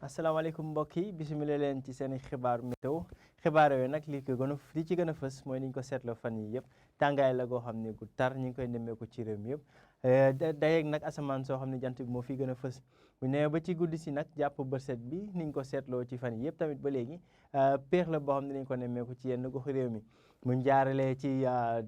asalaamaaleykum mbokk yi bisimilah leen ci seen xibaar météo xibaar yooyu nag li ci gën a fës mooy ni ñu ko seetloo fan yi yëpp tàngaay la goo xam ne gu tar ñu ngi koy nemmeeku ci réew mi yëpp dayeeg nag asamaan soo xam ne jant bi moo fi gën a fës bu nee ba ci guddi si nag jàpp bërset bi ni ñu ko seetloo ci fan yi yëpp tamit ba léegi péex la boo xam ne dañu ko nemmeeku ci yenn goxu réew mi muñ jaaralee ci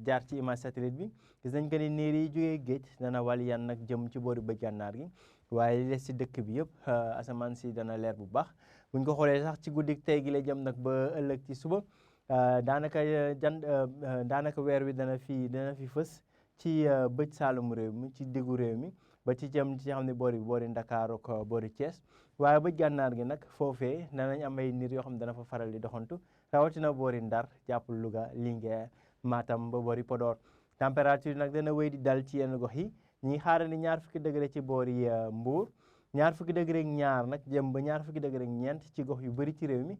jaar ci image satellite bi gis nañ ko ni niir yi jógee géej dana wàll yan nag jëm ci boori bëj gànnaar gi waaye li des si dëkk bi yëpp asamaan si dana leer bu baax buñ ko xoolee sax ci guddi tey gi la jëm nag ba ëllëg ci suba daanaka weer wi dana fi fës ci bëj saalum réew mi ci diggu réew mi ba ci jëm ci xam ne boori Ndakaaru ak boori Thiès waaye bëj gànnaar gi nag foofee danañ am ay niir yoo xam ne dana fa faral di doxantu rawatina boori Ndar jàpp Louga Linguère Matam ba boori Podor température nag dana wéy di dal ci yenn gox yi ñi xaarandi 20 degré ci boori Mbour 20 degré ak ñaar nag jëm ba 20 degré ak ñeent ci gox yu bëri ci réew mi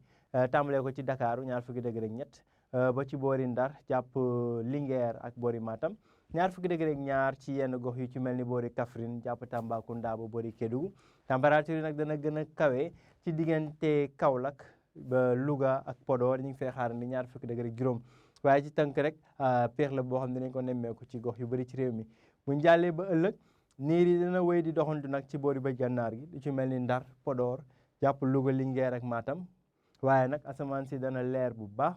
tàmbalee ko ci Dakar 20 degré ak ñett ba ci boori Ndar jàpp Linguère ak boori Matam 20 degré ak ñaar ci yenn gox yu ci mel ni boori Kaffrine jàpp Tambacounda ba boori Kédougou température yi nag dana gën a kawe ci diggante Kaolack ba Louga ak Podor ñu ngi fay xaarandi 20 degré ak juróom waaye ci tënk rek péex la boo xam ne dañ ko nemmeeku ci gox yu bëri ci réew mi buñ jàllee ba ëllëg niir yi dana wéy di doxantu nag ci boori bëj gànnaar gi lu ci mel ni Ndar Podor jàpp Louga Linguère ak Matam waaye nag asamaan si dana leer bu baax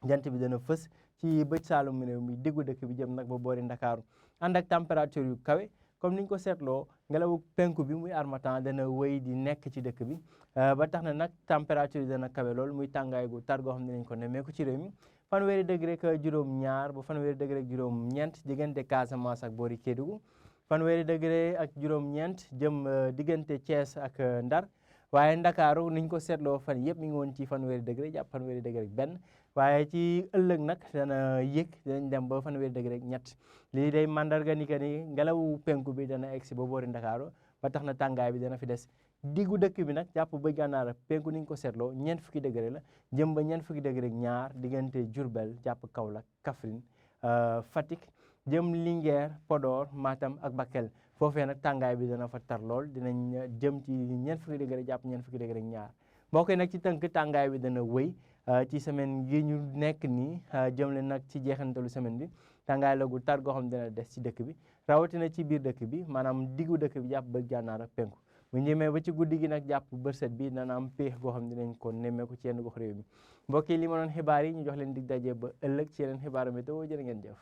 jant bi dana fës ci bëj saalum réew mi diggu dëkk bi jëm nag ba boori Ndakaaru ànd ak température yu kawe comme niñ ko seetloo ngelawu penku bi muy harmattan dana wéy di nekk ci dëkk bi ba tax na nag température yi dana kawe lool muy tàngaay gu tar goo xam ne nañ ko nemmeeku ci réew mi fanweeri degré ak juróom-ñaar ba fanweeri degré ak juróom-ñeent diggante Casamance ak boori Kédougou fanweeri degré ak juróom-ñeent jëm diggante Thiès ak Ndar waaye Ndakaaru niñ ko seetloo fan yëpp mi ngi woon ci fanweeri degré jàpp fanweeri degré ak benn waaye ci ëllëg nag dana yëg dinañ dem ba fanweeri degré ak ñett lii day mandarga ni que ni ngelawu penku bi dana egsi ba boori Ndakaaru ba tax na tàngaay bi dana fi des diggu dëkk bi nag jàpp bëj gànnaar penku ni ñu ko seetloo 40 degré la jëm ba 40 degré ak ñaar diggante Diourbel jàpp Kaolack Kaffrine Fatick jëm Linguère Podor Matam ak Bakel foofee nag tàngaay bi dana fa tar lool dinañ jëm ci 40 degré jàpp 40 degré ak ñaar mbokk yi nag ci tënk tàngaay bi dana wëy ci semaine gi ñu nekk nii jëm leen nag ci jeexantalu semaine bi tàngaay la gu tar goo xam dana des ci dëkk bi rawatina ci biir dëkk bi maanaam diggu dëkk bi jàpp bëj gànnaar ak penku bu ñëmee ba ci guddi gi nag jàpp bërset bi dana am péex goo xam ne dinañ ko nemmeeku ci yenn gox réew mi mbokk yi li ma doon xibaar yi ñu jox leen dig daje ba ëllëg ci yeneen xibaaru météo jërë ngeen jëf